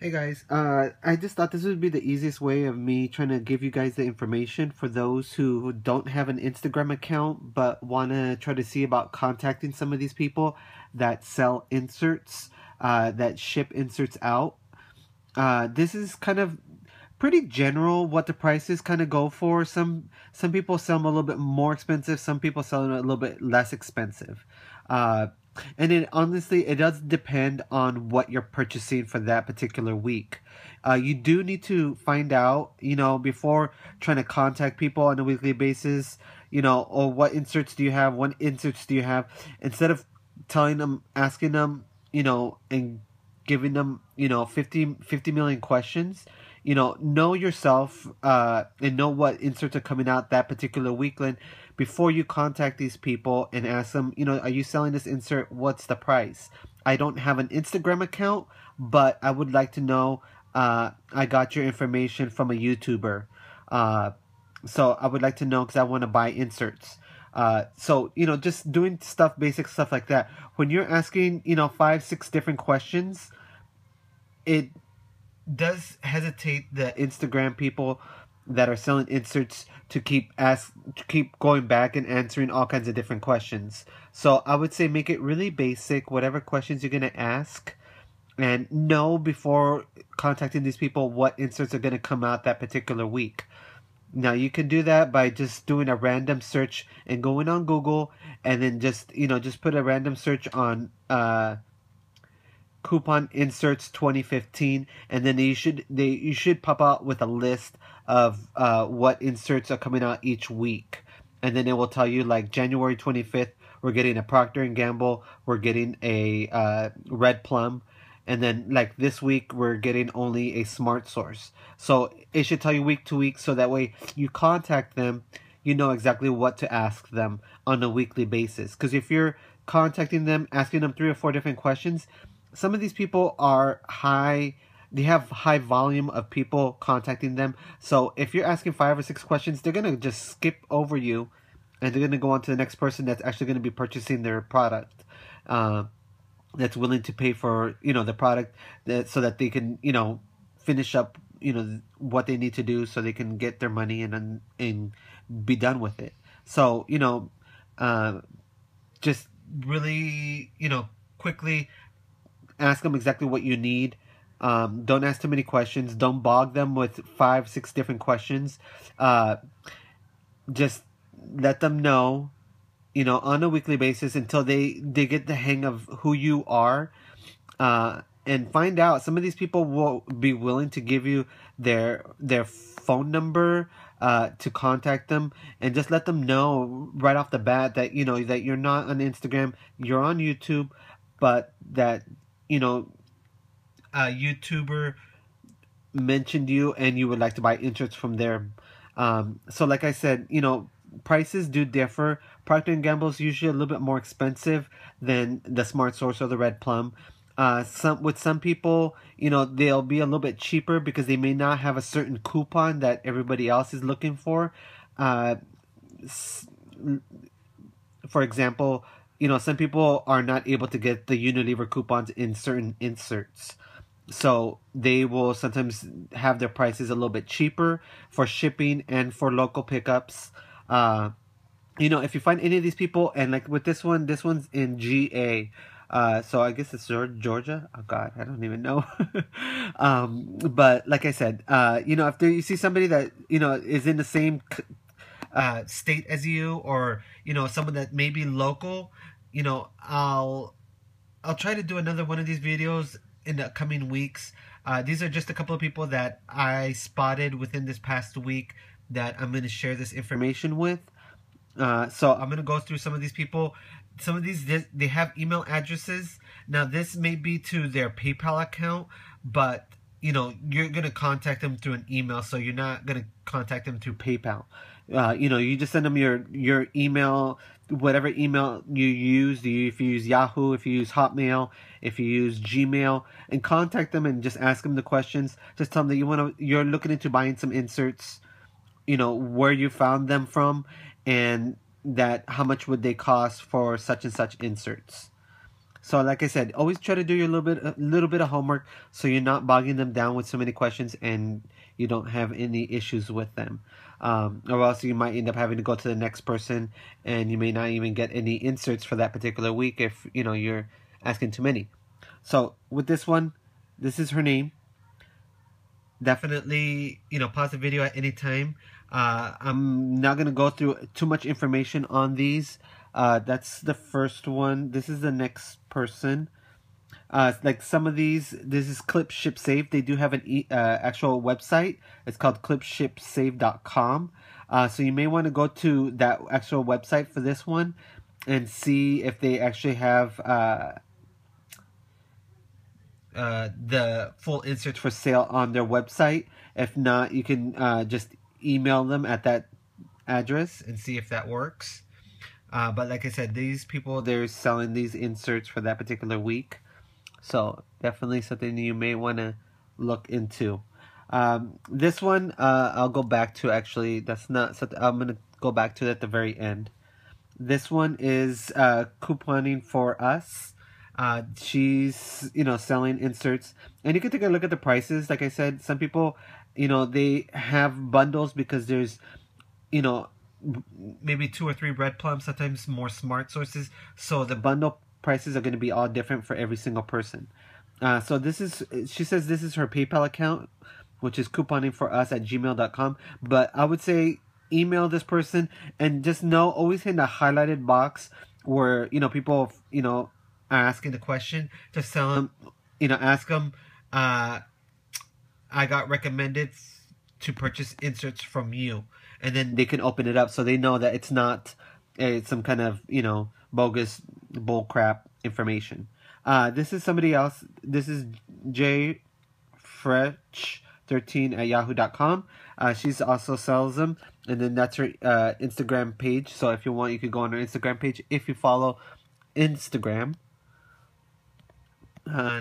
Hey guys, I just thought this would be the easiest way of me trying to give you guys the information for those who don't have an Instagram account but want to try to see about contacting some of these people that sell inserts, that ship inserts out. This is kind of pretty general what the prices kind of go for. Some people sell them a little bit more expensive. Some people sell them a little bit less expensive. Uh, and it honestly it does depend on what you're purchasing for that particular week. You do need to find out, before trying to contact people on a weekly basis, or what inserts do you have, what inserts do you have, instead of telling them, asking them, and giving them, 50 million questions. Know yourself, and know what inserts are coming out that particular weekend before you contact these people and ask them, are you selling this insert? What's the price? I don't have an Instagram account, but I would like to know. I got your information from a YouTuber. So I would like to know because I want to buy inserts. So, just doing stuff, basic stuff like that. When you're asking, 5, 6 different questions, it does hesitate the Instagram people that are selling inserts to keep going back and answering all kinds of different questions. So I would say make it really basic, whatever questions you're gonna ask, and know before contacting these people what inserts are gonna come out that particular week. Now you can do that by just doing a random search and going on Google, and then just put a random search on coupon inserts 2015, and then you should pop out with a list of what inserts are coming out each week, and then it will tell you like January 25th we're getting a Procter and Gamble, we're getting a Red Plum, and then like this week we're getting only a Smart Source. So it should tell you week to week, so that way you contact them, you know exactly what to ask them on a weekly basis. Because if you're contacting them, asking them 3 or 4 different questions, some of these people are they have high volume of people contacting them. So if you're asking 5 or 6 questions, they're gonna just skip over you, and they're gonna go on to the next person that's actually gonna be purchasing their product. That's willing to pay for the product, so that they can finish up what they need to do, so they can get their money and be done with it. So uh, just really quickly ask them exactly what you need. Don't ask too many questions. Don't bog them with 5, 6 different questions. Just let them know, on a weekly basis until they get the hang of who you are. And find out. Some of these people will be willing to give you their phone number to contact them, and just let them know right off the bat that that you're not on Instagram, you're on YouTube, but that a YouTuber mentioned you and you would like to buy inserts from there. So like I said, prices do differ. Procter and Gamble is usually a little bit more expensive than the Smart Source or the Red Plum. Some people, they'll be a little bit cheaper because they may not have a certain coupon that everybody else is looking for. For example, some people are not able to get the Unilever coupons in certain inserts. So they will sometimes have their prices a little bit cheaper for shipping and for local pickups. If you find any of these people, and like with this one's in GA. So I guess it's Georgia. Oh God, I don't even know. But like I said, if you see somebody that is in the same state as you, or someone that may be local, I'll try to do another one of these videos in the coming weeks. These are just a couple of people that I spotted within this past week that I'm going to share this information with. So I'm going to go through some of these people. Some of these, they have email addresses. Now this may be to their PayPal account, but you're going to contact them through an email, so you're not going to contact them through PayPal. You just send them your email, whatever email you use. If you use Yahoo, if you use Hotmail, if you use Gmail, and contact them and just ask them the questions. Just tell them that you're looking into buying some inserts, where you found them from, and that how much would they cost for such and such inserts. So like I said, always try to do your little bit of homework so you're not bogging them down with so many questions and you don't have any issues with them. Or else you might end up having to go to the next person and you may not even get any inserts for that particular week if you're asking too many. So with this one, this is her name. Definitely, pause the video at any time. I'm not gonna go through too much information on these. That's the first one. This is the next person. Like some of these, this is Clip Ship Save. They do have an actual website. It's called clipshipsave.com. So you may want to go to that actual website for this one and see if they actually have the full inserts for sale on their website. If not, you can just email them at that address and see if that works. But like I said, these people, they're selling these inserts for that particular week. So definitely something you may want to look into. This one, I'll go back to. Actually, that's not something I'm going to go back to at the very end. This one is Couponing for Us. She's selling inserts, and you can take a look at the prices. Like I said, some people they have bundles because there's maybe 2 or 3 breadplums, sometimes more smart sources, so the bundle prices are going to be all different for every single person. So she says this is her PayPal account, which is couponingforus@gmail.com, but I would say email this person and just always hit the highlighted box where people are asking the question. Just tell them, ask them, I got recommended to purchase inserts from you, and then they can open it up so they know that it's not some kind of bogus bull crap information. This is somebody else. This is jfresh13@yahoo.com. She's also sells them, and then that's her Instagram page. So if you want, you could go on her Instagram page if you follow Instagram.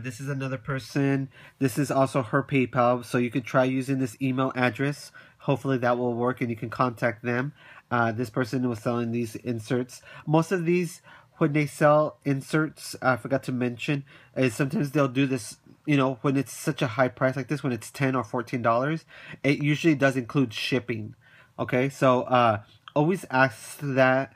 This is another person. This is also her PayPal, so you could try using this email address. Hopefully that will work and you can contact them. This person was selling these inserts. Most of these, when they sell inserts, I forgot to mention, is sometimes they'll do this, when it's such a high price like this, when it's $10 or $14, it usually does include shipping. Okay, so always ask that.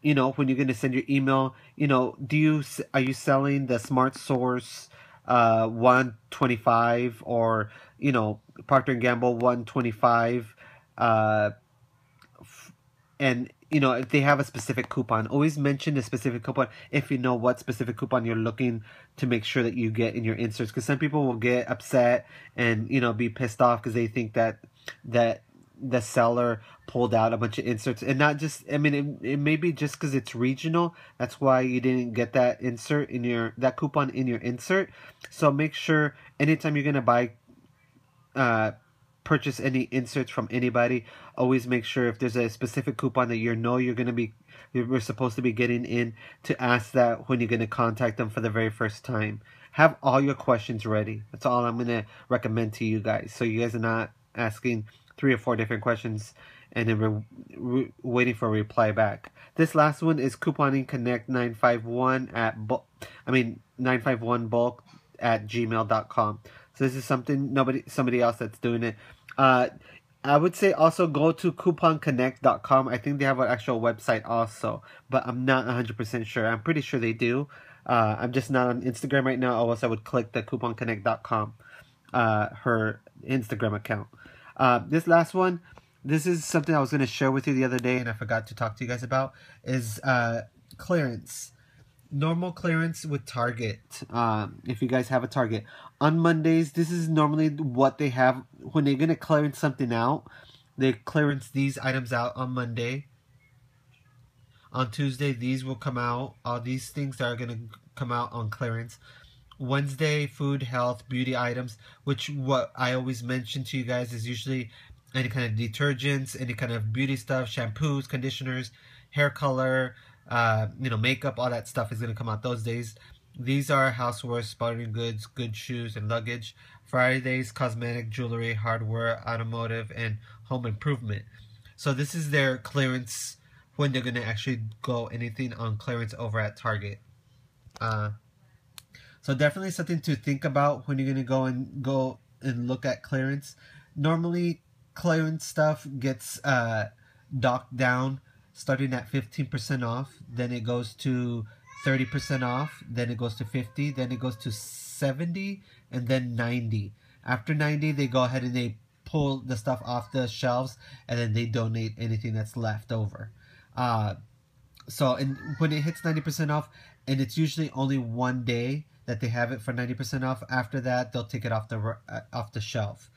When you're going to send your email, are you selling the Smart Source 125 or, Procter & Gamble 125, and, if they have a specific coupon, always mention the specific coupon if you know what specific coupon you're looking to make sure that you get in your inserts. Because some people will get upset and, be pissed off because they think that the seller pulled out a bunch of inserts, and not just, it may be just because it's regional. That's why you didn't get that coupon in your insert. So make sure anytime you're gonna purchase any inserts from anybody, always make sure if there's a specific coupon that you're supposed to be getting in, to ask that when you're gonna contact them for the very first time. Have all your questions ready. That's all I'm gonna recommend to you guys, so you guys are not asking 3 or 4 different questions and then waiting for a reply back. This last one is Couponing Connect 951 951bulk@gmail.com. So this is somebody else that's doing it. I would say also go to couponconnect.com. I think they have an actual website also, but I'm not 100% sure. I'm pretty sure they do. I'm just not on Instagram right now, or else I would click the couponconnect.com, her Instagram account. This last one, this is something I was going to share with you the other day and I forgot to talk to you guys about, is clearance. Normal clearance with Target. If you guys have a Target. On Mondays, this is normally what they have when they're going to clearance something out. They clearance these items out on Monday. On Tuesday, these will come out. All these things are going to come out on clearance. Wednesday, food, health, beauty items, which what I always mention to you guys is usually any kind of detergents, any kind of beauty stuff, shampoos, conditioners, hair color, makeup, all that stuff is going to come out those days. These are housewares, sporting goods, good shoes, and luggage. Fridays, cosmetic, jewelry, hardware, automotive, and home improvement. So this is their clearance when they're going to actually go anything on clearance over at Target. So definitely something to think about when you're gonna go and look at clearance. Normally, clearance stuff gets docked down starting at 15% off. Then it goes to 30% off. Then it goes to 50. Then it goes to 70, and then 90. After 90, they go ahead and they pull the stuff off the shelves, and then they donate anything that's left over. So and when it hits 90% off, and it's usually only one day that they have it for 90% off. After that, they'll take it off the shelf.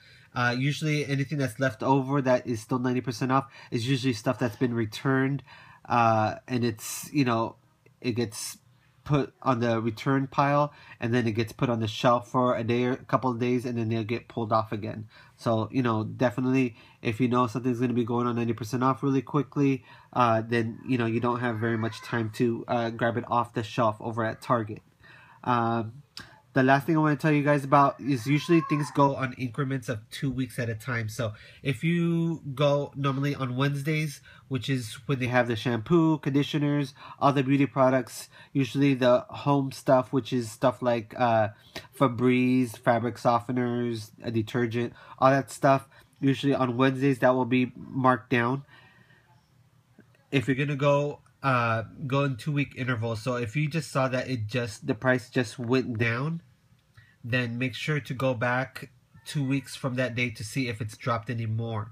Usually anything that's left over that is still 90% off is usually stuff that's been returned, and it's, you know, it gets put on the return pile, and then it gets put on the shelf for a day or a couple of days, and then they'll get pulled off again. So, you know, definitely if you know something's going to be going on 90% off really quickly, then, you know, you don't have very much time to grab it off the shelf over at Target. The last thing I want to tell you guys about is usually things go on increments of 2 weeks at a time. So if you go normally on Wednesdays, which is when they have the shampoo, conditioners, all the beauty products, usually the home stuff, which is stuff like Febreze, fabric softeners, a detergent, all that stuff, usually on Wednesdays that will be marked down. If you're gonna go in 2 week intervals, so if you just saw that the price just went down, then make sure to go back 2 weeks from that day to see if it's dropped any more.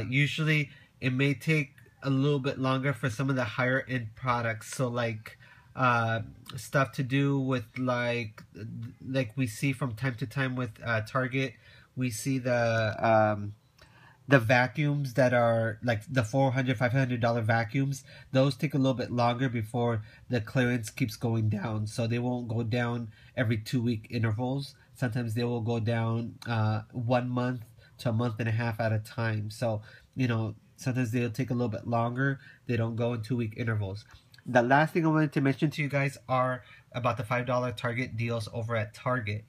Usually it may take a little bit longer for some of the higher end products, so like stuff to do with like we see from time to time with Target. We see the vacuums that are like the $400, $500 vacuums. Those take a little bit longer before the clearance keeps going down. So they won't go down every 2 week intervals. Sometimes they will go down 1 month to a month and a half at a time. So, you know, sometimes they'll take a little bit longer. They don't go in 2 week intervals. The last thing I wanted to mention to you guys are about the $5 Target deals over at Target.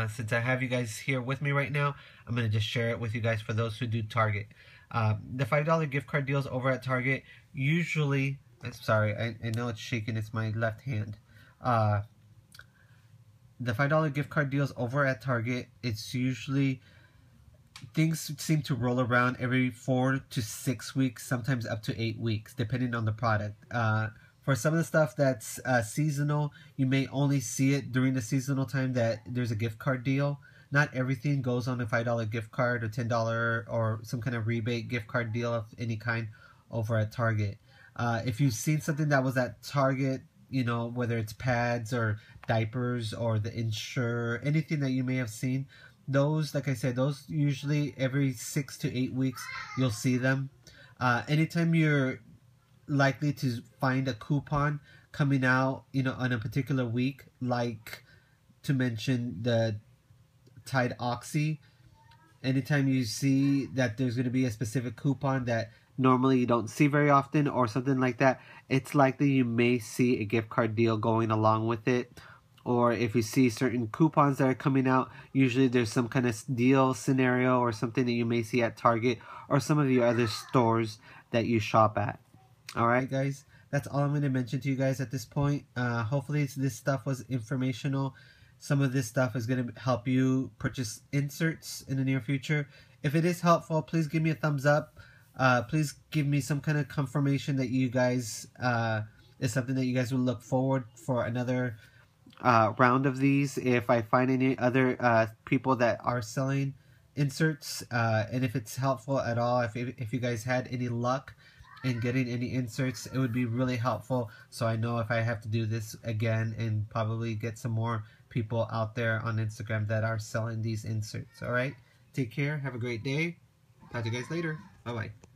Since I have you guys here with me right now, I'm going to just share it with you guys for those who do Target. The $5 gift card deals over at Target usually, sorry, I know it's shaking, it's my left hand. The $5 gift card deals over at Target, it's usually, things seem to roll around every 4 to 6 weeks, sometimes up to 8 weeks, depending on the product. For some of the stuff that's seasonal, you may only see it during the seasonal time that there's a gift card deal. Not everything goes on a $5 gift card or $10 or some kind of rebate gift card deal of any kind over at Target. If you've seen something that was at Target, you know, whether it's pads or diapers or the Ensure, anything that you may have seen, those, like I said, those usually every 6 to 8 weeks you'll see them. Anytime you're likely to find a coupon coming out, you know, on a particular week, like to mention the Tide Oxy, anytime you see that there's going to be a specific coupon that normally you don't see very often or something like that, it's likely you may see a gift card deal going along with it. Or if you see certain coupons that are coming out, usually there's some kind of deal scenario or something that you may see at Target or some of your other stores that you shop at. Alright guys, that's all I'm going to mention to you guys at this point. Hopefully this stuff was informational. Some of this stuff is going to help you purchase inserts in the near future. If it is helpful, please give me a thumbs up. Please give me some kind of confirmation that you guys, is something that you guys will look forward for another round of these. If I find any other people that are selling inserts, and if it's helpful at all, if you guys had any luck in getting any inserts, it would be really helpful, so I know if I have to do this again and probably get some more people out there on Instagram that are selling these inserts. Alright, take care, have a great day, talk to you guys later, bye bye.